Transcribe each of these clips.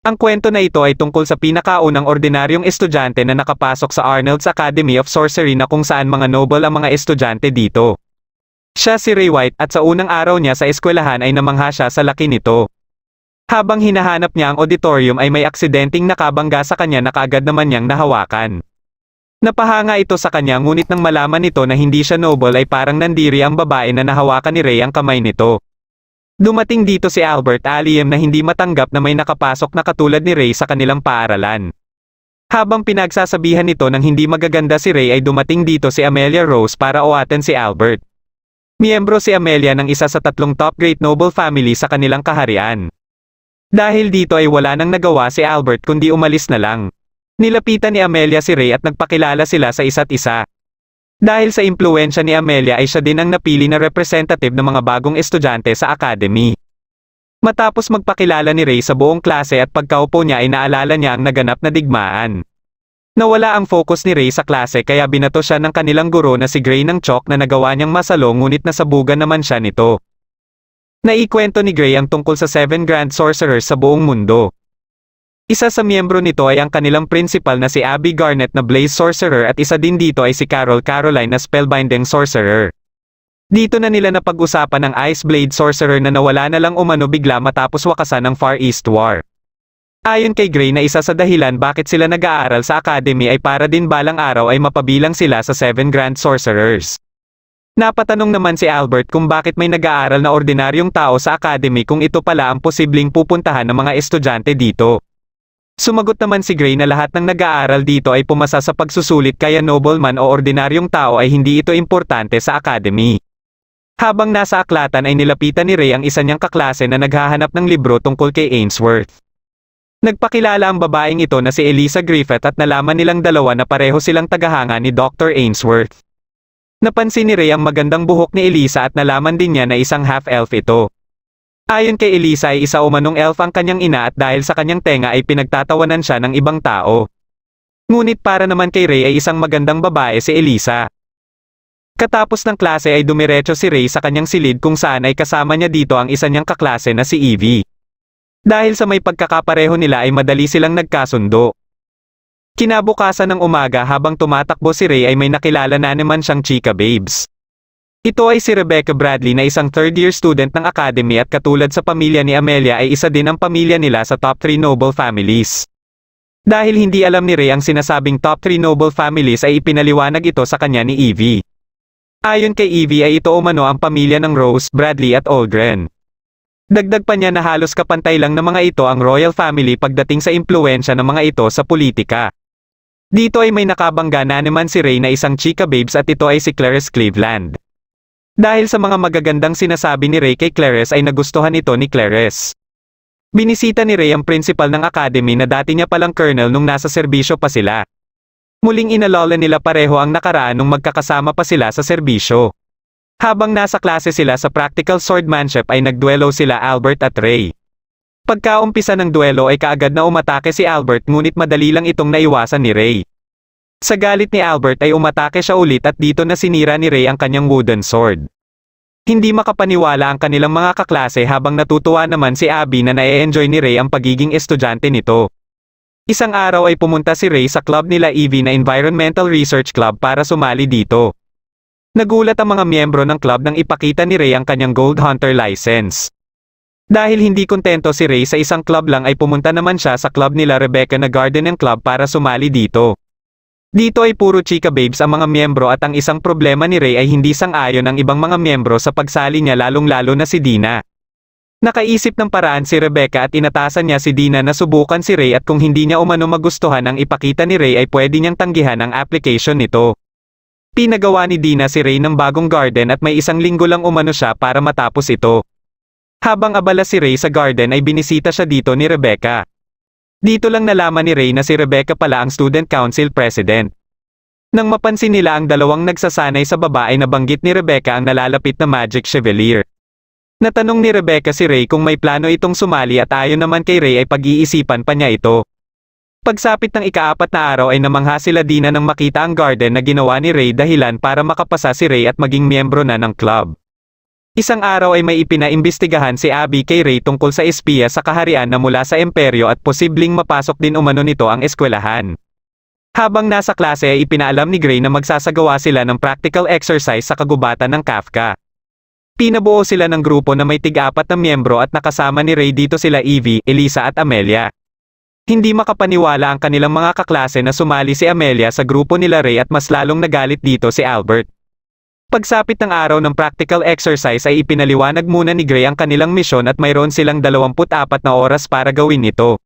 Ang kwento na ito ay tungkol sa pinakaunang ordinaryong estudyante na nakapasok sa Arnold's Academy of Sorcery na kung saan mga noble ang mga estudyante dito. Siya si Ray White at sa unang araw niya sa eskwelahan ay namangha siya sa laki nito. Habang hinahanap niya ang auditorium ay may aksidenteng nakabangga sa kanya na kaagad naman niyang nahawakan. Napahanga ito sa kanya ngunit nang malaman nito na hindi siya noble ay parang nandiri ang babae na nahawakan ni Ray ang kamay nito. Dumating dito si Albert Aliem na hindi matanggap na may nakapasok na katulad ni Ray sa kanilang paaralan. Habang pinagsasabihan nito ng hindi magaganda si Ray ay dumating dito si Amelia Rose para uwaten si Albert. Miyembro si Amelia ng isa sa 3 top great noble family sa kanilang kaharian. Dahil dito ay wala nang nagawa si Albert kundi umalis na lang. Nilapitan ni Amelia si Ray at nagpakilala sila sa isa't isa. Dahil sa impluwensya ni Amelia ay siya din ang napili na representative ng mga bagong estudyante sa academy. Matapos magpakilala ni Ray sa buong klase at pagkaupo niya ay naalala niya ang naganap na digmaan. Nawala ang focus ni Ray sa klase kaya binato siya ng kanilang guro na si Gray ng chalk na nagawa niyang masalo ngunit nasabugan naman siya nito. Naikwento ni Gray ang tungkol sa 7 Grand Sorcerers sa buong mundo. Isa sa miyembro nito ay ang kanilang principal na si Abby Garnet na Blaze Sorcerer at isa din dito ay si Carol Caroline na Spellbinding Sorcerer. Dito na nila napag-usapan ang Ice Blade Sorcerer na nawala na lang umano bigla matapos wakasan ng Far East War. Ayon kay Gray na isa sa dahilan bakit sila nag-aaral sa academy ay para din balang araw ay mapabilang sila sa 7 Grand Sorcerers. Napatanong naman si Albert kung bakit may nag-aaral na ordinaryong tao sa academy kung ito pala ang posibleng pupuntahan ng mga estudyante dito. Sumagot naman si Gray na lahat ng nag-aaral dito ay pumasa sa pagsusulit kaya nobleman o ordinaryong tao ay hindi ito importante sa academy. Habang nasa aklatan ay nilapitan ni Ray ang isa niyang kaklase na naghahanap ng libro tungkol kay Ainsworth. Nagpakilala ang babaeng ito na si Eliza Griffith at nalaman nilang dalawa na pareho silang tagahanga ni Dr. Ainsworth. Napansin ni Ray ang magandang buhok ni Eliza at nalaman din niya na isang half-elf ito. Ayon kay Eliza ay isa umanong elf ang kanyang ina at dahil sa kanyang tenga ay pinagtatawanan siya ng ibang tao. Ngunit para naman kay Ray ay isang magandang babae si Eliza. Katapos ng klase ay dumiretso si Ray sa kanyang silid kung saan ay kasama niya dito ang isa niyang kaklase na si Evie. Dahil sa may pagkakapareho nila ay madali silang nagkasundo. Kinabukasan ng umaga habang tumatakbo si Ray ay may nakilala na naman siyang chika babes. Ito ay si Rebecca Bradley na isang third-year student ng academy at katulad sa pamilya ni Amelia ay isa din ang pamilya nila sa top 3 noble families. Dahil hindi alam ni Ray ang sinasabing top 3 noble families ay ipinaliwanag ito sa kanya ni Evie. Ayon kay Evie ay ito umano ang pamilya ng Rose, Bradley at Aldrin. Dagdag pa niya na halos kapantay lang ng mga ito ang royal family pagdating sa impluwensya ng mga ito sa politika. Dito ay may nakabangga na naman si Ray na isang chika babes at ito ay si Clarice Cleveland. Dahil sa mga magagandang sinasabi ni Ray kay Clarice ay nagustuhan ito ni Clarice. Binisita ni Ray ang principal ng academy na dati niya palang colonel nung nasa serbisyo pa sila. Muling inalala nila pareho ang nakaraan nung magkakasama pa sila sa serbisyo. Habang nasa klase sila sa practical swordmanship ay nagduelo sila Albert at Ray. Pagkaumpisa ng duelo ay kaagad na umatake si Albert ngunit madali lang itong naiwasan ni Ray. Sa galit ni Albert ay umatake siya ulit at dito na sinira ni Ray ang kanyang wooden sword. Hindi makapaniwala ang kanilang mga kaklase habang natutuwa naman si Abby na na-enjoy ni Ray ang pagiging estudyante nito. Isang araw ay pumunta si Ray sa club nila Evie na Environmental Research Club para sumali dito. Nagulat ang mga miyembro ng club nang ipakita ni Ray ang kanyang Gold Hunter license. Dahil hindi kontento si Ray sa isang club lang ay pumunta naman siya sa club nila Rebecca na Garden and Club para sumali dito. Dito ay puro chika babes ang mga miyembro at ang isang problema ni Ray ay hindi sang-ayon ang ibang mga miyembro sa pagsali niya lalong-lalo na si Dina. Nakaisip ng paraan si Rebecca at inatasan niya si Dina na subukan si Ray at kung hindi niya umano magustuhan ang ipakita ni Ray ay pwede niyang tanggihan ang application nito. Pinagawa ni Dina si Ray ng bagong garden at may 1 linggo lang umano siya para matapos ito. Habang abala si Ray sa garden ay binisita siya dito ni Rebecca. Dito lang nalaman ni Ray na si Rebecca pala ang student council president. Nang mapansin nila ang dalawang nagsasanay sa babae na banggit ni Rebecca ang nalalapit na Magic Chevalier. Natanong ni Rebecca si Ray kung may plano itong sumali at ayon naman kay Ray ay pag-iisipan pa niya ito. Pagsapit ng ika-4 na araw ay namangha sila Dina nang makita ang garden na ginawa ni Ray dahilan para makapasa si Ray at maging miyembro na ng club. Isang araw ay may ipinaimbestigahan si Abby kay Ray tungkol sa espiya sa kaharian na mula sa imperyo at posibleng mapasok din umano nito ang eskwelahan. Habang nasa klase ay ipinaalam ni Gray na magsasagawa sila ng practical exercise sa kagubatan ng Kafka. Pinabuo sila ng grupo na may tig-apat na miyembro at nakasama ni Ray dito sila Evie, Elisa at Amelia. Hindi makapaniwala ang kanilang mga kaklase na sumali si Amelia sa grupo nila Ray at mas lalong nagalit dito si Albert. Pagsapit ng araw ng practical exercise ay ipinaliwanag muna ni Gray ang kanilang misyon at mayroon silang 24 na oras para gawin ito.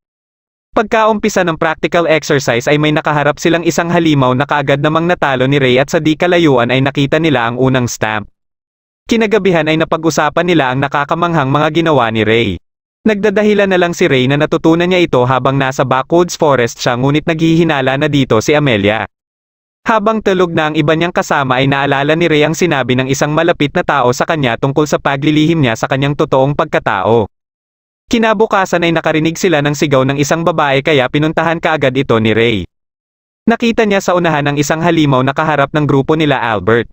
Pagkaumpisa ng practical exercise ay may nakaharap silang isang halimaw na kaagad namang natalo ni Ray at sa di kalayuan ay nakita nila ang unang stamp. Kinagabihan ay napag-usapan nila ang nakakamanghang mga ginawa ni Ray. Nagdadahilan na lang si Ray na natutunan niya ito habang nasa backwoods forest siya ngunit naghihinala na dito si Amelia. Habang tulog na ang iba niyang kasama ay naalala ni Ray ang sinabi ng isang malapit na tao sa kanya tungkol sa paglilihim niya sa kanyang totoong pagkatao. Kinabukasan ay nakarinig sila ng sigaw ng isang babae kaya pinuntahan kaagad ito ni Ray. Nakita niya sa unahan ng isang halimaw na kaharap ng grupo nila Albert.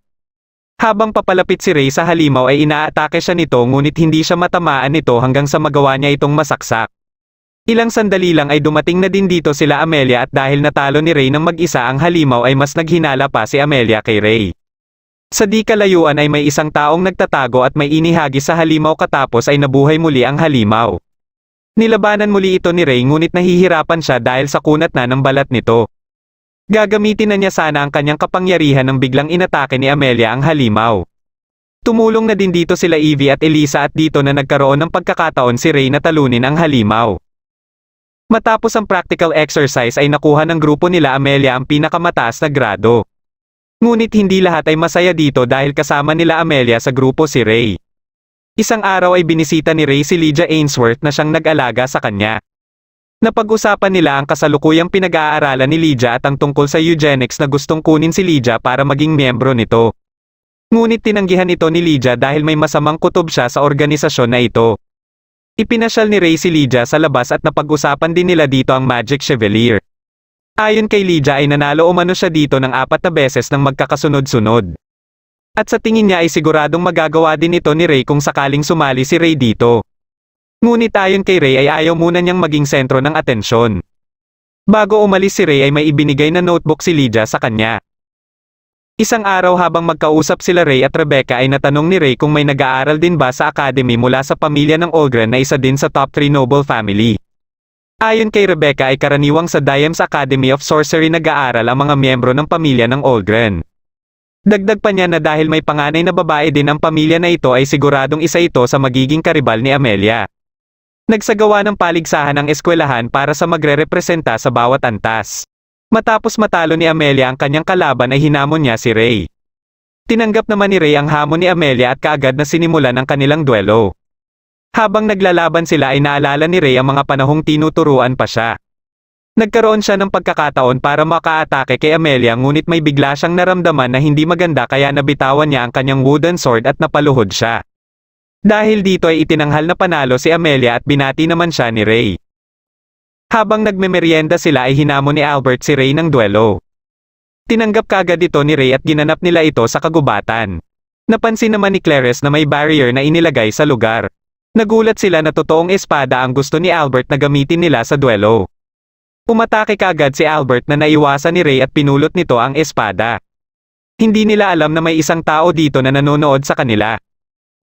Habang papalapit si Ray sa halimaw ay inaatake siya nito ngunit hindi siya matamaan nito hanggang sa magawa niya itong masaksak. Ilang sandali lang ay dumating na din dito sila Amelia at dahil natalo ni Ray ng mag-isa ang halimaw ay mas naghinala pa si Amelia kay Ray. Sa di kalayuan ay may isang taong nagtatago at may inihagis sa halimaw katapos ay nabuhay muli ang halimaw. Nilabanan muli ito ni Ray ngunit nahihirapan siya dahil sa kunat na ng balat nito. Gagamitin na niya sana ang kanyang kapangyarihan nang biglang inatake ni Amelia ang halimaw. Tumulong na din dito sila Evie at Elisa at dito na nagkaroon ng pagkakataon si Ray na talunin ang halimaw. Matapos ang practical exercise ay nakuha ng grupo nila Amelia ang pinakamataas na grado. Ngunit hindi lahat ay masaya dito dahil kasama nila Amelia sa grupo si Ray. Isang araw ay binisita ni Ray si Lydia Ainsworth na siyang nag-alaga sa kanya. Napag-usapan nila ang kasalukuyang pinag-aaralan ni Lydia at ang tungkol sa eugenics na gustong kunin si Lydia para maging miyembro nito. Ngunit tinanggihan ito ni Lydia dahil may masamang kutob siya sa organisasyon na ito. Ipinasyal ni Ray si Lydia sa labas at napag-usapan din nila dito ang Magic Chevalier. Ayon kay Lydia ay nanalo umano siya dito ng 4 na beses ng magkakasunod-sunod. At sa tingin niya ay siguradong magagawa din ito ni Ray kung sakaling sumali si Ray dito. Ngunit ayon kay Ray ay ayaw muna niyang maging sentro ng atensyon. Bago umalis si Ray ay may ibinigay na notebook si Lydia sa kanya. Isang araw habang magkausap sila Ray at Rebecca ay natanong ni Ray kung may nag-aaral din ba sa academy mula sa pamilya ng Olgren na isa din sa top 3 noble family. Ayon kay Rebecca ay karaniwang sa Diem's Academy of Sorcery nag-aaral ang mga miyembro ng pamilya ng Olgren. Dagdag pa niya na dahil may panganay na babae din ang pamilya na ito ay siguradong isa ito sa magiging karibal ni Amelia. Nagsagawa ng paligsahan ang eskwelahan para sa magre-representa sa bawat antas. Matapos matalo ni Amelia ang kanyang kalaban ay hinamon niya si Ray. Tinanggap naman ni Ray ang hamon ni Amelia at kaagad na sinimulan ang kanilang duelo. Habang naglalaban sila ay naalala ni Ray ang mga panahong tinuturuan pa siya. Nagkaroon siya ng pagkakataon para makaatake kay Amelia ngunit may bigla siyang naramdaman na hindi maganda kaya nabitawan niya ang kanyang wooden sword at napaluhod siya. Dahil dito ay itinanghal na panalo si Amelia at binati naman siya ni Ray. Habang nagmemeryenda sila ay hinamon ni Albert si Ray ng duelo. Tinanggap kaagad ito ni Ray at ginanap nila ito sa kagubatan. Napansin naman ni Clarice na may barrier na inilagay sa lugar. Nagulat sila na totoong espada ang gusto ni Albert na gamitin nila sa duelo. Umatake kaagad si Albert na naiwasan ni Ray at pinulot nito ang espada. Hindi nila alam na may isang tao dito na nanonood sa kanila.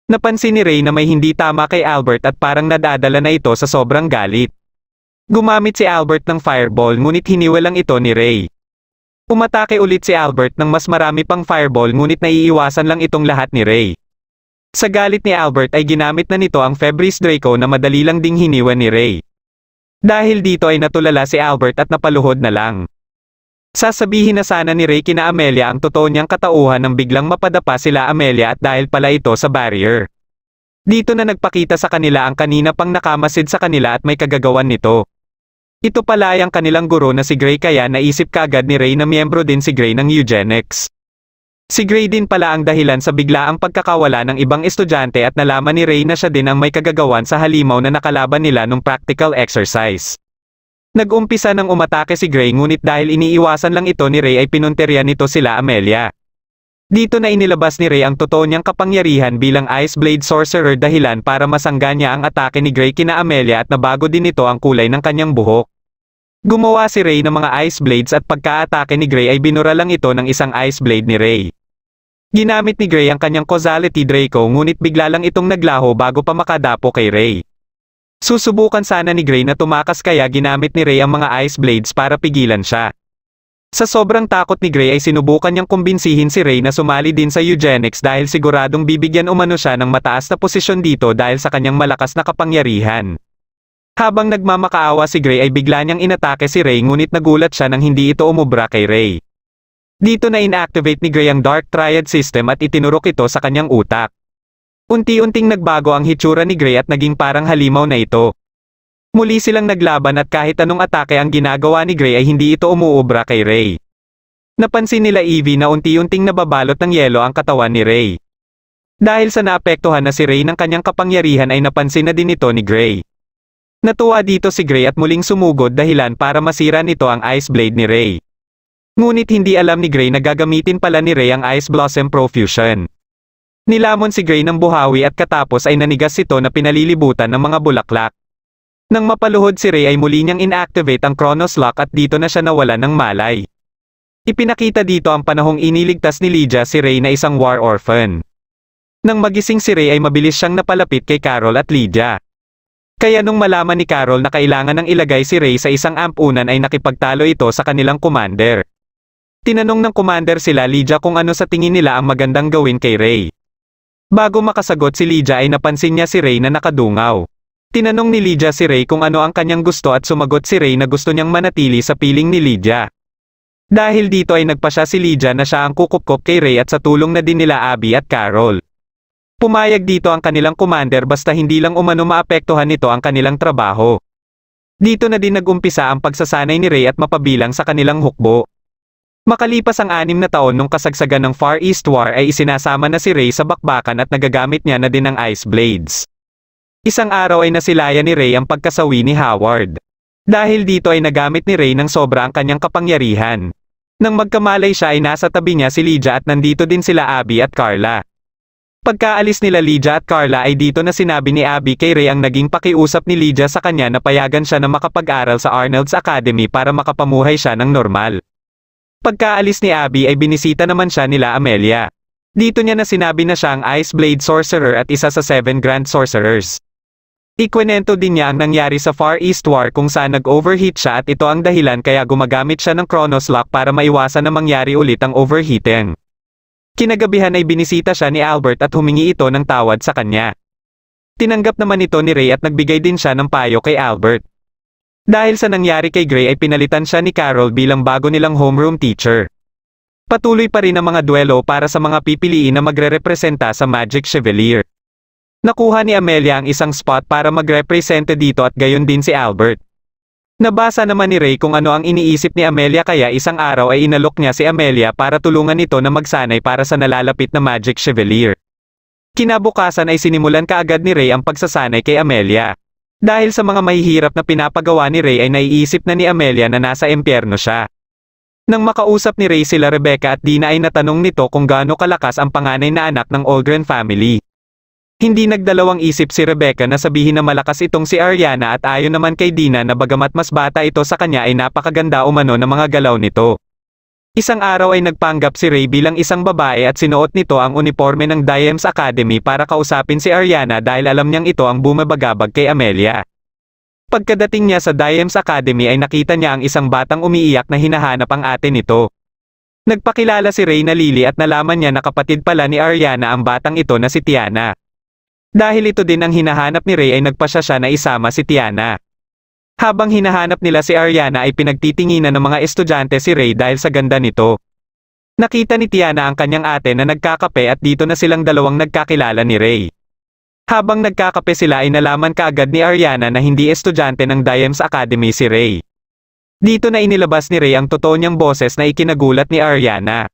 Napansin ni Ray na may hindi tama kay Albert at parang nadadala na ito sa sobrang galit. Gumamit si Albert ng fireball ngunit hiniwalang ito ni Ray. Umatake ulit si Albert ng mas marami pang fireball ngunit naiiwasan lang itong lahat ni Ray. Sa galit ni Albert ay ginamit na nito ang Febris Draco na madali lang ding hiniwan ni Ray. Dahil dito ay natulala si Albert at napaluhod na lang. Sasabihin na sana ni Ray kina Amelia ang totoo niyang katauhan nang biglang mapadapa sila Amelia at dahil pala ito sa barrier. Dito na nagpakita sa kanila ang kanina pang nakamasid sa kanila at may kagagawan nito. Ito pala ay ang kanilang guro na si Gray kaya naisip kaagad ni Ray na miyembro din si Gray ng eugenics. Si Gray din pala ang dahilan sa biglaang pagkakawala ng ibang estudyante at nalaman ni Ray na siya din ang may kagagawan sa halimaw na nakalaban nila nung practical exercise. Nag-umpisa ng umatake si Gray ngunit dahil iniiwasan lang ito ni Ray ay pinunterian nito sila Amelia. Dito na inilabas ni Ray ang totoo niyang kapangyarihan bilang Ice Blade Sorcerer dahilan para masangga niya ang atake ni Gray kina Amelia at nabago din nito ang kulay ng kanyang buhok. Gumawa si Ray ng mga Ice Blades at pagka-atake ni Gray ay binura lang ito ng isang Ice Blade ni Ray. Ginamit ni Gray ang kanyang Causality Draco ngunit bigla lang itong naglaho bago pa makadapo kay Ray. Susubukan sana ni Gray na tumakas kaya ginamit ni Ray ang mga Ice Blades para pigilan siya. Sa sobrang takot ni Gray ay sinubukan niyang kumbinsihin si Ray na sumali din sa eugenics dahil siguradong bibigyan umano siya ng mataas na posisyon dito dahil sa kanyang malakas na kapangyarihan. Habang nagmamakaawa si Gray ay bigla niyang inatake si Ray ngunit nagulat siya nang hindi ito umubra kay Ray. Dito na inactivate ni Gray ang Dark Triad System at itinurok ito sa kanyang utak. Unti-unting nagbago ang hitsura ni Gray at naging parang halimaw na ito. Muli silang naglaban at kahit anong atake ang ginagawa ni Gray ay hindi ito umuubra kay Ray. Napansin nila Evie na unti-unting nababalot ng yelo ang katawan ni Ray. Dahil sa naapektuhan na si Ray ng kanyang kapangyarihan ay napansin na din ito ni Gray. Natuwa dito si Gray at muling sumugod dahilan para masira nito ang Ice Blade ni Ray. Ngunit hindi alam ni Gray na gagamitin pala ni Ray ang Ice Blossom Profusion. Nilamon si Gray ng buhawi at katapos ay nanigas ito na pinalilibutan ng mga bulaklak. Nang mapaluhod si Ray ay muli niyang inactivate ang Chronos Lock at dito na siya nawalan ng malay. Ipinakita dito ang panahong iniligtas ni Lydia si Ray na isang war orphan. Nang magising si Ray ay mabilis siyang napalapit kay Carol at Lydia. Kaya nung malaman ni Carol na kailangan ng ilagay si Ray sa isang ampunan ay nakipagtalo ito sa kanilang commander. Tinanong ng commander sila Lydia kung ano sa tingin nila ang magandang gawin kay Ray. Bago makasagot si Lydia ay napansin niya si Ray na nakadungaw. Tinanong ni Lydia si Ray kung ano ang kanyang gusto at sumagot si Ray na gusto niyang manatili sa piling ni Lydia. Dahil dito ay nagpasya si Lydia na siya ang kukupkop kay Ray at sa tulong na din nila Abby at Carol. Pumayag dito ang kanilang commander basta hindi lang umano maapektuhan nito ang kanilang trabaho. Dito na din nagumpisa ang pagsasanay ni Ray at mapabilang sa kanilang hukbo. Makalipas ang 6 na taon nung kasagsagan ng Far East War ay isinasama na si Ray sa bakbakan at nagagamit niya na din ng Ice Blades. Isang araw ay nasilayan ni Ray ang pagkasawi ni Howard. Dahil dito ay nagamit ni Ray ng sobra ang kanyang kapangyarihan. Nang magkamalay siya ay nasa tabi niya si Lydia at nandito din sila Abby at Carla. Pagkaalis nila Lydia at Carla ay dito na sinabi ni Abby kay Ray ang naging pakiusap ni Lydia sa kanya na payagan siya na makapag-aral sa Arnold's Academy para makapamuhay siya ng normal. Pagkaalis ni Abby ay binisita naman siya nila Amelia. Dito niya na sinabi na siya ang Ice Blade Sorcerer at isa sa 7 Grand Sorcerers. Ikwento din niya ang nangyari sa Far East War kung saan nag-overheat siya at ito ang dahilan kaya gumagamit siya ng Chronos Lock para maiwasan na mangyari ulit ang overheating. Kinagabihan ay binisita siya ni Albert at humingi ito ng tawad sa kanya. Tinanggap naman ito ni Ray at nagbigay din siya ng payo kay Albert. Dahil sa nangyari kay Gray ay pinalitan siya ni Carol bilang bago nilang homeroom teacher. Patuloy pa rin ang mga duelo para sa mga pipiliin na magre-representa sa Magic Chevalier. Nakuha ni Amelia ang isang spot para magrepresente dito at gayon din si Albert. Nabasa naman ni Ray kung ano ang iniisip ni Amelia kaya isang araw ay inalok niya si Amelia para tulungan ito na magsanay para sa nalalapit na Magic Chevalier. Kinabukasan ay sinimulan kaagad ni Ray ang pagsasanay kay Amelia. Dahil sa mga mahihirap na pinapagawa ni Ray ay naiisip na ni Amelia na nasa impyerno siya. Nang makausap ni Ray sila Rebecca at Dina ay natanong nito kung gaano kalakas ang panganay na anak ng Olgren family. Hindi nagdalawang isip si Rebecca na sabihin na malakas itong si Ariana at ayon naman kay Dina na bagamat mas bata ito sa kanya ay napakaganda umano ng mga galaw nito. Isang araw ay nagpanggap si Ray bilang isang babae at sinuot nito ang uniforme ng Diamonds Academy para kausapin si Ariana dahil alam niyang ito ang bumabagabag kay Amelia. Pagkadating niya sa Diamonds Academy ay nakita niya ang isang batang umiiyak na hinahanap ang ate nito. Nagpakilala si Ray na Lily at nalaman niya na kapatid pala ni Ariana ang batang ito na si Tiana. Dahil ito din ang hinahanap ni Ray ay nagpasya siya na isama si Tiana. Habang hinahanap nila si Ariana ay pinagtitinginan ng mga estudyante si Ray dahil sa ganda nito. Nakita ni Tiana ang kanyang ate na nagkakape at dito na silang dalawang nagkakilala ni Ray. Habang nagkakape sila ay nalaman kaagad ni Ariana na hindi estudyante ng Diamonds Academy si Ray. Dito na inilabas ni Ray ang totoo niyang boses na ikinagulat ni Ariana.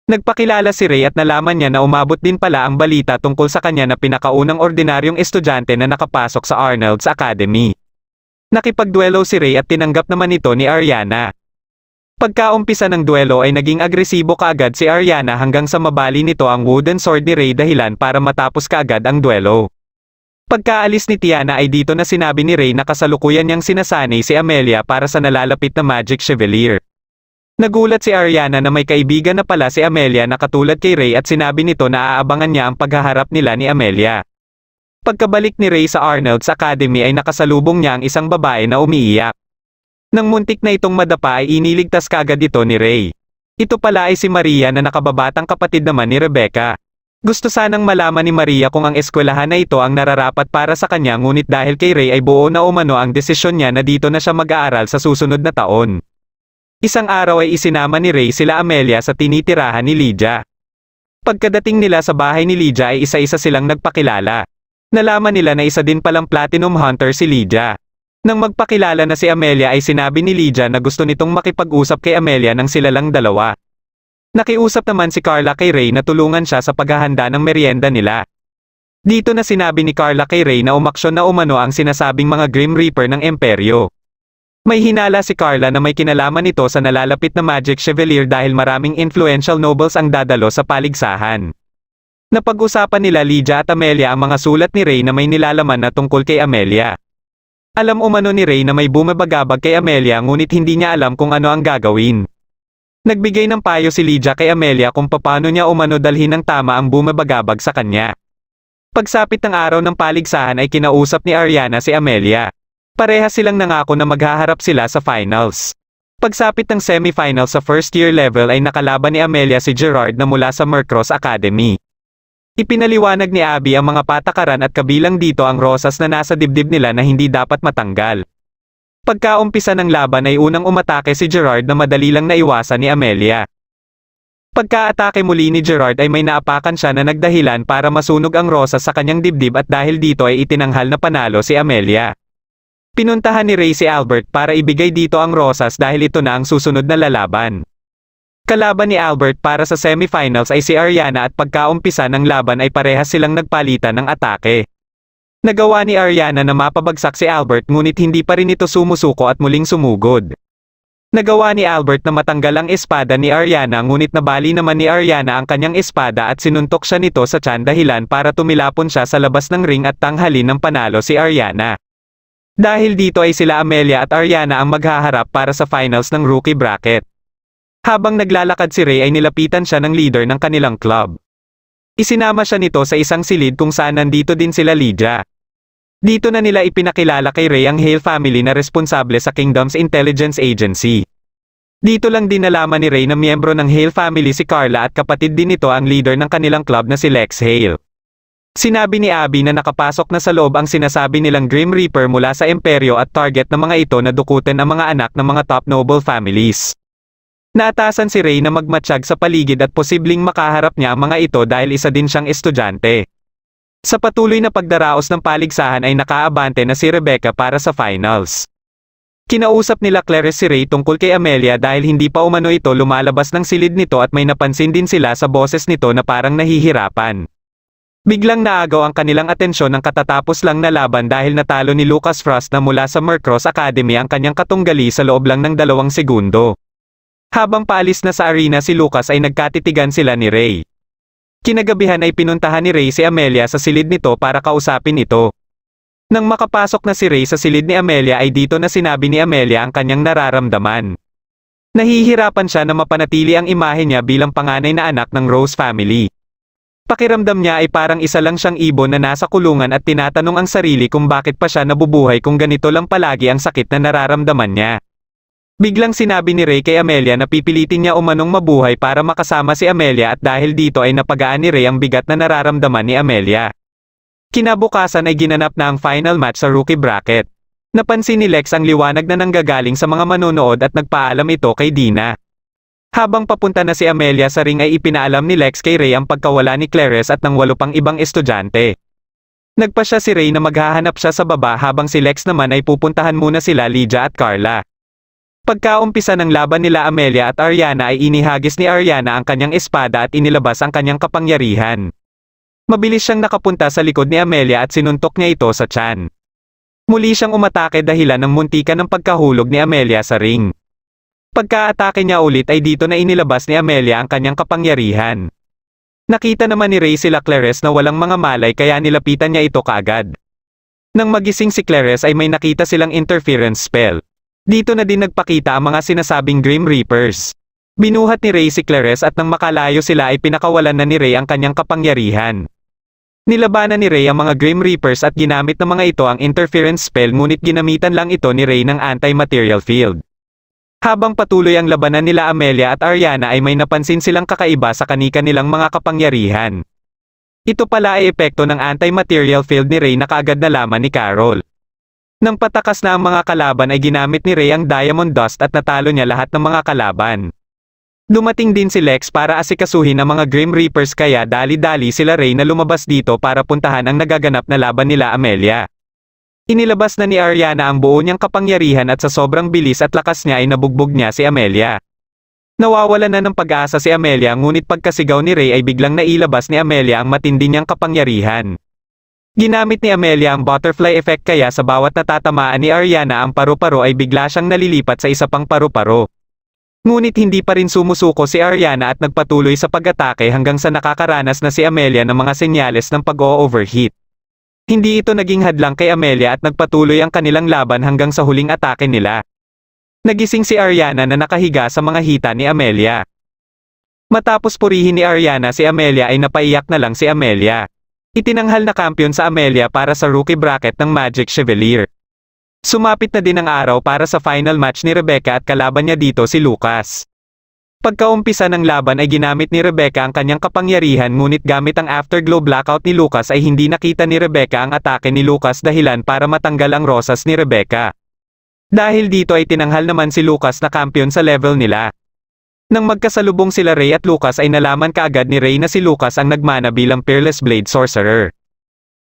Nagpakilala si Ray at nalaman niya na umabot din pala ang balita tungkol sa kanya na pinakaunang ordinaryong estudyante na nakapasok sa Arnold's Academy. Nakipagduelo si Ray at tinanggap naman ito ni Ariana. Pagkaumpisa ng duelo ay naging agresibo kaagad si Ariana hanggang sa mabali nito ang wooden sword ni Ray dahilan para matapos kaagad ang duelo. Pagkaalis ni Tiana ay dito na sinabi ni Ray na kasalukuyan niyang sinasanay si Amelia para sa nalalapit na Magic Chevalier. Nagulat si Ariana na may kaibigan na pala si Amelia na katulad kay Ray at sinabi nito na aabangan niya ang paghaharap nila ni Amelia. Pagkabalik ni Ray sa Arnold's Academy ay nakasalubong niya ang isang babae na umiiyak. Nang muntik na itong madapa ay iniligtas kaagad ito ni Ray. Ito pala ay si Maria na nakababatang kapatid naman ni Rebecca. Gusto sanang malaman ni Maria kung ang eskwelahan na ito ang nararapat para sa kanya ngunit dahil kay Ray ay buo na umano ang desisyon niya na dito na siya mag-aaral sa susunod na taon. Isang araw ay isinama ni Ray sila Amelia sa tinitirahan ni Lydia. Pagkadating nila sa bahay ni Lydia ay isa-isa silang nagpakilala. Nalaman nila na isa din palang platinum hunter si Lydia. Nang magpakilala na si Amelia ay sinabi ni Lydia na gusto nitong makipag-usap kay Amelia nang sila lang dalawa. Nakiusap naman si Carla kay Ray na tulungan siya sa paghahanda ng merienda nila. Dito na sinabi ni Carla kay Ray na umaksyon na umano ang sinasabing mga Grim Reaper ng Imperyo. May hinala si Carla na may kinalaman ito sa nalalapit na Magic Chevalier dahil maraming influential nobles ang dadalo sa paligsahan. Napag-usapan nila Lydia at Amelia ang mga sulat ni Ray na may nilalaman na tungkol kay Amelia. Alam umano ni Ray na may bumabagabag kay Amelia ngunit hindi niya alam kung ano ang gagawin. Nagbigay ng payo si Lydia kay Amelia kung paano niya umano dalhin ng tama ang bumabagabag sa kanya. Pagsapit ng araw ng paligsahan ay kinausap ni Ariana si Amelia. Parehas silang nangako na maghaharap sila sa finals. Pagsapit ng semifinals sa first year level ay nakalaban ni Amelia si Gerard na mula sa Mercross Academy. Ipinaliwanag ni Abby ang mga patakaran at kabilang dito ang rosas na nasa dibdib nila na hindi dapat matanggal. Pagkaumpisa ng laban ay unang umatake si Gerard na madali lang naiwasan ni Amelia. Pagkaatake muli ni Gerard ay may naapakan siya na nagdahilan para masunog ang rosas sa kanyang dibdib at dahil dito ay itinanghal na panalo si Amelia. Pinuntahan ni Ray si Albert para ibigay dito ang rosas dahil ito na ang susunod na lalaban. Kalaban ni Albert para sa semifinals ay si Ariana at pagkaumpisa ng laban ay parehas silang nagpalitan ng atake. Nagawa ni Ariana na mapabagsak si Albert ngunit hindi pa rin ito sumusuko at muling sumugod. Nagawa ni Albert na matanggal ang espada ni Ariana ngunit nabali naman ni Ariana ang kanyang espada at sinuntok siya nito sa tiyan dahilan para tumilapon siya sa labas ng ring at tanghalin ng panalo si Ariana. Dahil dito ay sila Amelia at Ariana ang maghaharap para sa finals ng rookie bracket. Habang naglalakad si Ray ay nilapitan siya ng leader ng kanilang club. Isinama siya nito sa isang silid kung saan nandito din sila Lydia. Dito na nila ipinakilala kay Ray ang Hale family na responsable sa Kingdom's Intelligence Agency. Dito lang din nalaman ni Ray na miyembro ng Hale family si Carla at kapatid din nito ang leader ng kanilang club na si Lex Hale. Sinabi ni Abby na nakapasok na sa loob ang sinasabi nilang Grim Reaper mula sa Imperyo at target ng mga ito na dukutin ang mga anak ng mga top noble families. Naatasan si Ray na magmatsyag sa paligid at posibleng makaharap niya ang mga ito dahil isa din siyang estudyante. Sa patuloy na pagdaraos ng paligsahan ay nakaabante na si Rebecca para sa finals. Kinausap nila Clarice si Ray tungkol kay Amelia dahil hindi pa umano ito lumalabas ng silid nito at may napansin din sila sa boses nito na parang nahihirapan. Biglang naagaw ang kanilang atensyon ng katatapos lang na laban dahil natalo ni Lucas Frost na mula sa Mercross Academy ang kanyang katunggali sa loob lang ng 2 segundo. Habang paalis na sa arena si Lucas ay nagkatitigan sila ni Ray. Kinagabihan ay pinuntahan ni Ray si Amelia sa silid nito para kausapin ito. Nang makapasok na si Ray sa silid ni Amelia ay dito na sinabi ni Amelia ang kanyang nararamdaman. Nahihirapan siya na mapanatili ang imahe niya bilang panganay na anak ng Rose family. Pakiramdam niya ay parang isa lang siyang ibon na nasa kulungan at tinatanong ang sarili kung bakit pa siya nabubuhay kung ganito lang palagi ang sakit na nararamdaman niya. Biglang sinabi ni Ray kay Amelia na pipilitin niya umanong mabuhay para makasama si Amelia at dahil dito ay napagaan ni Ray ang bigat na nararamdaman ni Amelia. Kinabukasan ay ginanap na ang final match sa rookie bracket. Napansin ni Lex ang liwanag na nanggagaling sa mga manonood at nagpaalam ito kay Dina. Habang papunta na si Amelia sa ring ay ipinaalam ni Lex kay Ray ang pagkawala ni Clarice at ng 8 pang ibang estudyante. Nagpasya si Ray na maghahanap siya sa baba habang si Lex naman ay pupuntahan muna sila Lydia at Carla. Pagkaumpisa ng laban nila Amelia at Ariana ay inihagis ni Ariana ang kanyang espada at inilabas ang kanyang kapangyarihan. Mabilis siyang nakapunta sa likod ni Amelia at sinuntok niya ito sa tiyan. Muli siyang umatake dahilan ng muntikan ng pagkahulog ni Amelia sa ring. Pagka-atake niya ulit ay dito na inilabas ni Amelia ang kanyang kapangyarihan. Nakita naman ni Ray sila Clarice na walang mga malay kaya nilapitan niya ito kaagad. Nang magising si Clarice ay may nakita silang interference spell. Dito na din nagpakita ang mga sinasabing Grim Reapers. Binuhat ni Ray si Clarice at nang makalayo sila ay pinakawalan na ni Ray ang kanyang kapangyarihan. Nilabanan ni Ray ang mga Grim Reapers at ginamit ng mga ito ang interference spell ngunit ginamitan lang ito ni Ray ng anti-material field. Habang patuloy ang labanan nila Amelia at Ariana ay may napansin silang kakaiba sa kanika nilang mga kapangyarihan. Ito pala ay epekto ng anti-material field ni Ray na kaagad nalaman ni Carol. Nang patakas na ang mga kalaban ay ginamit ni Ray ang Diamond Dust at natalo niya lahat ng mga kalaban. Dumating din si Lex para asikasuhin ang mga Grim Reapers kaya dali-dali sila Ray na lumabas dito para puntahan ang nagaganap na laban nila Amelia. Inilabas na ni Ariana ang buo niyang kapangyarihan at sa sobrang bilis at lakas niya ay nabugbog niya si Amelia. Nawawalan na ng pag-asa si Amelia ngunit pagkasigaw ni Ray ay biglang nailabas ni Amelia ang matindi niyang kapangyarihan. Ginamit ni Amelia ang butterfly effect kaya sa bawat natatamaan ni Ariana ang paru-paro ay bigla siyang nalilipat sa isa pang paru-paro. Ngunit hindi pa rin sumusuko si Ariana at nagpatuloy sa pag-atake hanggang sa nakakaranas na si Amelia ng mga senyales ng pag-o-overheat. Hindi ito naging hadlang kay Amelia at nagpatuloy ang kanilang laban hanggang sa huling atake nila. Nagising si Ariana na nakahiga sa mga hita ni Amelia. Matapos purihin ni Ariana si Amelia ay napaiyak na lang si Amelia. Itinanghal na kampiyon sa Amelia para sa rookie bracket ng Magic Chevalier. Sumapit na din ang araw para sa final match ni Rebecca at kalaban niya dito si Lucas. Pagkaumpisa ng laban ay ginamit ni Rebecca ang kanyang kapangyarihan ngunit gamit ang Afterglow Blackout ni Lucas ay hindi nakita ni Rebecca ang atake ni Lucas dahilan para matanggal ang rosas ni Rebecca. Dahil dito ay tinanghal naman si Lucas na kampiyon sa level nila. Nang magkasalubong sila Ray at Lucas ay nalaman kaagad ni Ray na si Lucas ang nagmana bilang Peerless Blade Sorcerer.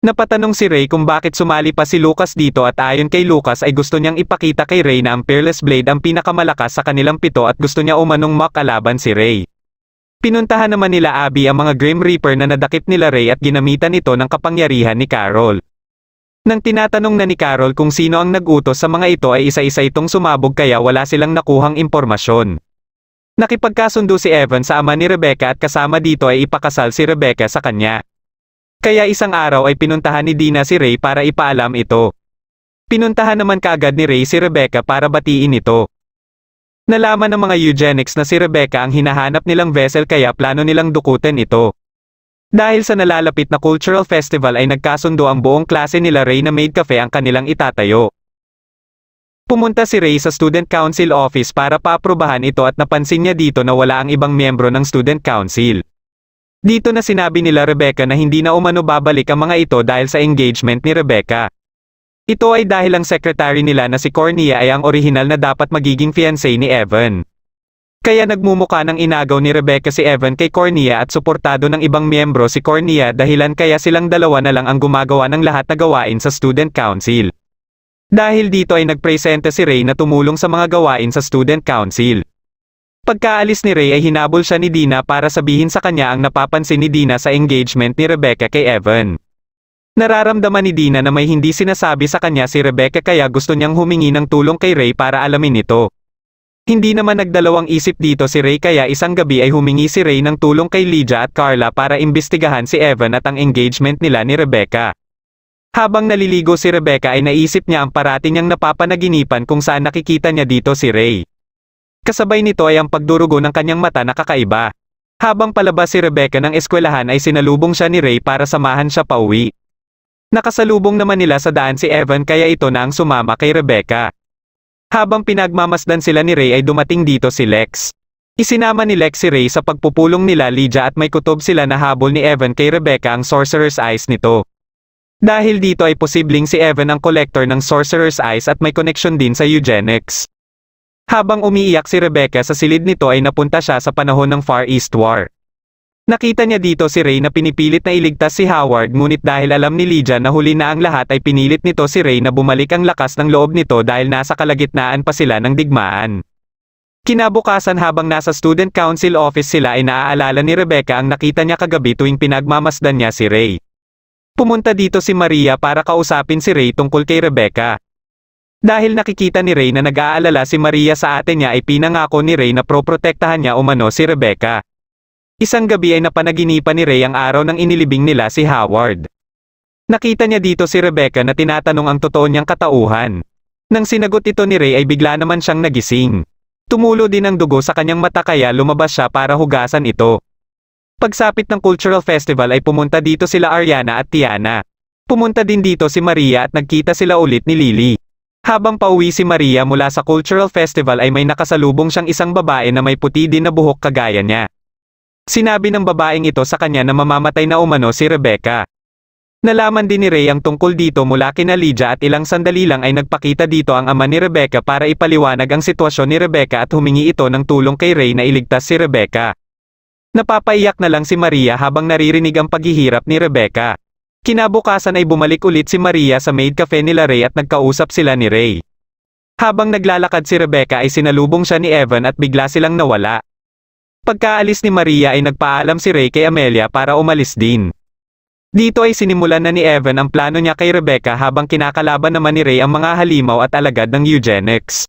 Napatanong si Ray kung bakit sumali pa si Lucas dito at ayon kay Lucas ay gusto niyang ipakita kay Ray na ang Peerless Blade ang pinakamalakas sa kanilang pito at gusto niya umanong makalaban si Ray. Pinuntahan naman nila Abby ang mga Grim Reaper na nadakip nila Ray at ginamitan ito ng kapangyarihan ni Carol. Nang tinatanong na ni Carol kung sino ang nag-utos sa mga ito ay isa-isa itong sumabog kaya wala silang nakuhang impormasyon. Nakipagkasundo si Evan sa ama ni Rebecca at kasama dito ay ipakasal si Rebecca sa kanya. Kaya isang araw ay pinuntahan ni Dina si Ray para ipaalam ito. Pinuntahan naman kaagad ni Ray si Rebecca para batiin ito. Nalaman ng mga eugenics na si Rebecca ang hinahanap nilang vessel kaya plano nilang dukutin ito. Dahil sa nalalapit na cultural festival ay nagkasundo ang buong klase nila Ray na maid cafe ang kanilang itatayo. Pumunta si Ray sa Student Council office para paaprubahan ito at napansin niya dito na wala ang ibang miyembro ng Student Council. Dito na sinabi nila Rebecca na hindi na umano babalik ang mga ito dahil sa engagement ni Rebecca. Ito ay dahil ang secretary nila na si Cornea ay ang orihinal na dapat magiging fiancé ni Evan. Kaya nagmumuka ng inagaw ni Rebecca si Evan kay Cornea at suportado ng ibang miyembro si Cornea dahilan kaya silang dalawa na lang ang gumagawa ng lahat na gawain sa Student Council. Dahil dito ay nagpresente si Ray na tumulong sa mga gawain sa Student Council. Pagkaalis ni Ray ay hinabol siya ni Dina para sabihin sa kanya ang napapansin ni Dina sa engagement ni Rebecca kay Evan. Nararamdaman ni Dina na may hindi sinasabi sa kanya si Rebecca kaya gusto niyang humingi ng tulong kay Ray para alamin ito. Hindi naman nagdalawang isip dito si Ray kaya isang gabi ay humingi si Ray ng tulong kay Lydia at Carla para imbestigahan si Evan at ang engagement nila ni Rebecca. Habang naliligo si Rebecca ay naisip niya ang parati niyang napapanaginipan kung saan nakikita niya dito si Ray. Kasabay nito ay ang pagdurugo ng kanyang mata na kakaiba. Habang palabas si Rebecca ng eskwelahan ay sinalubong siya ni Ray para samahan siya pauwi. Nakasalubong naman nila sa daan si Evan kaya ito na ang sumama kay Rebecca. Habang pinagmamasdan sila ni Ray ay dumating dito si Lex. Isinama ni Lex si Ray sa pagpupulong nila Lydia at may kutob sila na habol ni Evan kay Rebecca ang Sorcerer's Eyes nito. Dahil dito ay posibleng si Evan ang collector ng Sorcerer's Eyes at may connection din sa eugenics. Habang umiiyak si Rebecca sa silid nito ay napunta siya sa panahon ng Far East War. Nakita niya dito si Ray na pinipilit na iligtas si Howard ngunit dahil alam ni Lydia na huli na ang lahat ay pinilit nito si Ray na bumalik ang lakas ng loob nito dahil nasa kalagitnaan pa sila ng digmaan. Kinabukasan habang nasa Student Council office sila ay naaalala ni Rebecca ang nakita niya kagabi tuwing pinagmamasdan niya si Ray. Pumunta dito si Maria para kausapin si Ray tungkol kay Rebecca. Dahil nakikita ni Ray na nag-aalala si Maria sa ate niya ay pinangako ni Ray na proprotektahan niya umano si Rebecca. Isang gabi ay napanaginipan ni Ray ang araw ng inilibing nila si Howard. Nakita niya dito si Rebecca na tinatanong ang totoo niyang katauhan. Nang sinagot ito ni Ray ay bigla naman siyang nagising. Tumulo din ang dugo sa kanyang mata kaya lumabas siya para hugasan ito. Pagsapit ng cultural festival ay pumunta dito sila Ariana at Tiana. Pumunta din dito si Maria at nagkita sila ulit ni Lily. Habang pauwi si Maria mula sa cultural festival ay may nakasalubong siyang isang babae na may puti din na buhok kagaya niya. Sinabi ng babaeng ito sa kanya na mamamatay na umano si Rebecca. Nalaman din ni Ray ang tungkol dito mula kina Lydia at ilang sandali lang ay nagpakita dito ang ama ni Rebecca para ipaliwanag ang sitwasyon ni Rebecca at humingi ito ng tulong kay Ray na iligtas si Rebecca. Napapaiyak na lang si Maria habang naririnig ang paghihirap ni Rebecca. Kinabukasan ay bumalik ulit si Maria sa maid cafe nila Ray at nagkausap sila ni Ray. Habang naglalakad si Rebecca ay sinalubong siya ni Evan at bigla silang nawala. Pagkaalis ni Maria ay nagpaalam si Ray kay Amelia para umalis din. Dito ay sinimulan na ni Evan ang plano niya kay Rebecca habang kinakalaban naman ni Ray ang mga halimaw at alagad ng eugenics.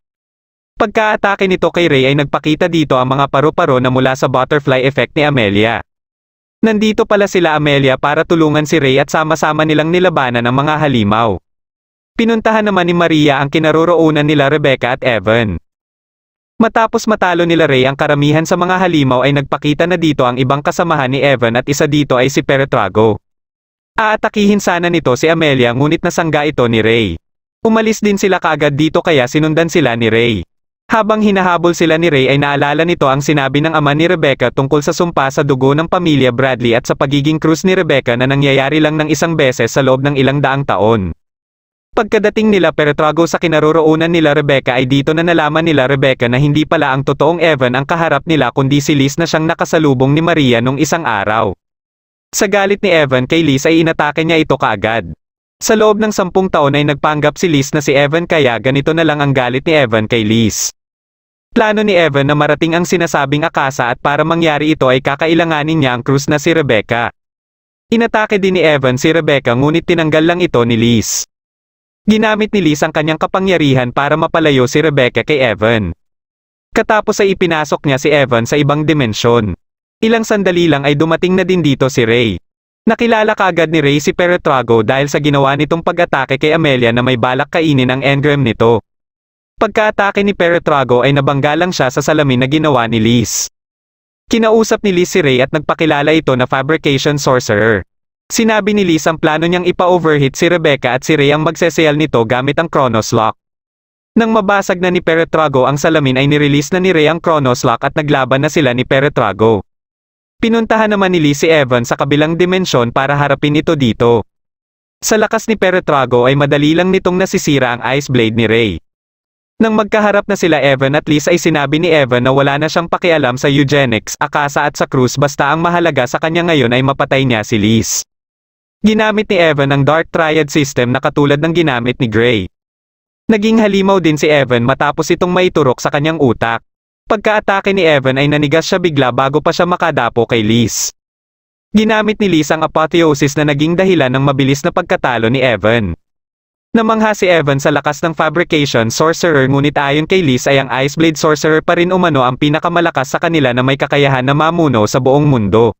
Pagka-atake nito kay Ray ay nagpakita dito ang mga paru-paro na mula sa butterfly effect ni Amelia. Nandito pala sila Amelia para tulungan si Ray at sama-sama nilang nilabanan ang mga halimaw. Pinuntahan naman ni Maria ang kinaroroonan nila Rebecca at Evan. Matapos matalo nila Ray ang karamihan sa mga halimaw ay nagpakita na dito ang ibang kasamahan ni Evan at isa dito ay si Peretrago. Aatakihin sana nito si Amelia ngunit nasangga ito ni Ray. Umalis din sila kaagad dito kaya sinundan sila ni Ray. Habang hinahabol sila ni Ray ay naalala nito ang sinabi ng ama ni Rebecca tungkol sa sumpa sa dugo ng pamilya Bradley at sa pagiging krus ni Rebecca na nangyayari lang ng isang beses sa loob ng ilang daang taon. Pagkadating nila Peretrago sa kinaroroonan nila Rebecca ay dito na nalaman nila Rebecca na hindi pala ang totoong Evan ang kaharap nila kundi si Liz na siyang nakasalubong ni Maria nung isang araw. Sa galit ni Evan kay Liz ay inatake niya ito kaagad. Sa loob ng 10 taon ay nagpanggap si Liz na si Evan kaya ganito na lang ang galit ni Evan kay Liz. Plano ni Evan na marating ang sinasabing akasa at para mangyari ito ay kakailanganin niya ang krus na si Rebecca. Inatake din ni Evan si Rebecca ngunit tinanggal lang ito ni Liz. Ginamit ni Liz ang kanyang kapangyarihan para mapalayo si Rebecca kay Evan. Katapos ay ipinasok niya si Evan sa ibang dimensyon. Ilang sandali lang ay dumating na din dito si Ray. Nakilala kaagad ni Ray si Peretrago dahil sa ginawa nitong pag-atake kay Amelia na may balak kainin ang engram nito. Pagka-atake ni Peretrago ay nabangga lang siya sa salamin na ginawa ni Liz. Kinausap ni Liz si Ray at nagpakilala ito na fabrication sorcerer. Sinabi ni Liz ang plano niyang ipa-overheat si Rebecca at si Ray ang magsesayal nito gamit ang Chronos Lock. Nang mabasag na ni Peretrago ang salamin ay nirelease na ni Ray ang Chronos Lock at naglaban na sila ni Peretrago. Pinuntahan naman ni Liz si Evan sa kabilang dimensyon para harapin ito dito. Sa lakas ni Peretrago ay madali lang nitong nasisira ang Ice Blade ni Ray. Nang magkaharap na sila Evan at Liz ay sinabi ni Evan na wala na siyang pakialam sa eugenics, akasa at sa krus basta ang mahalaga sa kanya ngayon ay mapatay niya si Liz. Ginamit ni Evan ang Dark Triad system na katulad ng ginamit ni Gray. Naging halimaw din si Evan matapos itong maiturok sa kanyang utak. Pagka-atake ni Evan ay nanigas siya bigla bago pa siya makadapo kay Liz. Ginamit ni Liz ang apotheosis na naging dahilan ng mabilis na pagkatalo ni Evan. Namangha si Evan sa lakas ng fabrication sorcerer ngunit ayon kay Liz ay ang Ice Blade sorcerer pa rin umano ang pinakamalakas sa kanila na may kakayahan na mamuno sa buong mundo.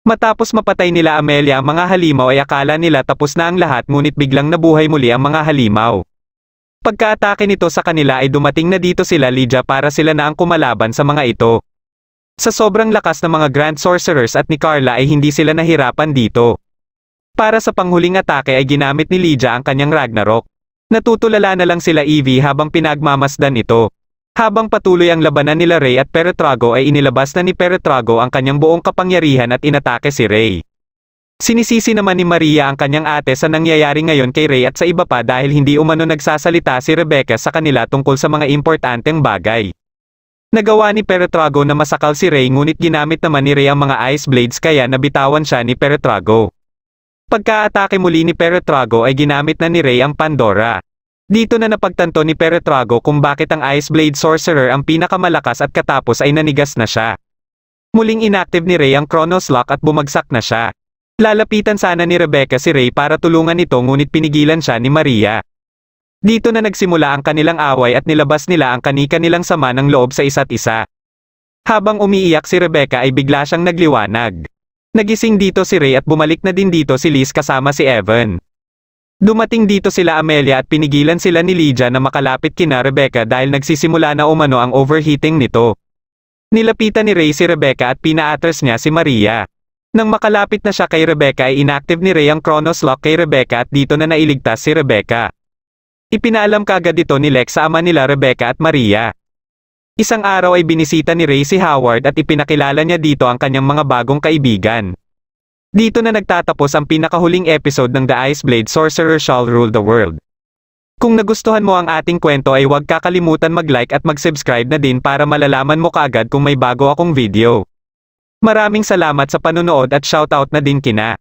Matapos mapatay nila Amelia ang mga halimaw ay akala nila tapos na ang lahat ngunit biglang nabuhay muli ang mga halimaw. Pagka-atake nito sa kanila ay dumating na dito sila Lydia para sila na ang kumalaban sa mga ito. Sa sobrang lakas ng mga Grand Sorcerers at ni Carla ay hindi sila nahirapan dito. Para sa panghuling atake ay ginamit ni Lydia ang kanyang Ragnarok. Natutulala na lang sila Evie habang pinagmamasdan ito. Habang patuloy ang labanan nila Ray at Peretrago ay inilabas na ni Peretrago ang kanyang buong kapangyarihan at inatake si Ray. Sinisisi naman ni Maria ang kanyang ate sa nangyayari ngayon kay Ray at sa iba pa dahil hindi umano nagsasalita si Rebecca sa kanila tungkol sa mga importanteng bagay. Nagawa ni Peretrago na masakal si Ray ngunit ginamit naman ni Ray ang mga Ice Blades kaya nabitawan siya ni Peretrago. Pagka-atake muli ni Peretrago ay ginamit na ni Ray ang Pandora. Dito na napagtanto ni Peretrago kung bakit ang Ice Blade Sorcerer ang pinakamalakas at katapos ay nanigas na siya. Muling inactive ni Ray ang Chronos Lock at bumagsak na siya. Lalapitan sana ni Rebecca si Ray para tulungan ito ngunit pinigilan siya ni Maria. Dito na nagsimula ang kanilang away at nilabas nila ang kani-kanilang sama ng loob sa isa't isa. Habang umiiyak si Rebecca ay bigla siyang nagliwanag. Nagising dito si Ray at bumalik na din dito si Liz kasama si Evan. Dumating dito sila Amelia at pinigilan sila ni Lydia na makalapit kina Rebecca dahil nagsisimula na umano ang overheating nito. Nilapitan ni Ray si Rebecca at pina-atras niya si Maria. Nang makalapit na siya kay Rebecca ay inactive ni Ray ang Chronos Lock kay Rebecca at dito na nailigtas si Rebecca. Ipinaalam kaagad ito ni Lex sa ama nila Rebecca at Maria. Isang araw ay binisita ni Ray si Howard at ipinakilala niya dito ang kanyang mga bagong kaibigan. Dito na nagtatapos ang pinakahuling episode ng The Iceblade Sorcerer Shall Rule the World. Kung nagustuhan mo ang ating kwento ay huwag kakalimutan mag-like at mag-subscribe na din para malalaman mo kaagad kung may bago akong video. Maraming salamat sa panunood at shoutout na din kina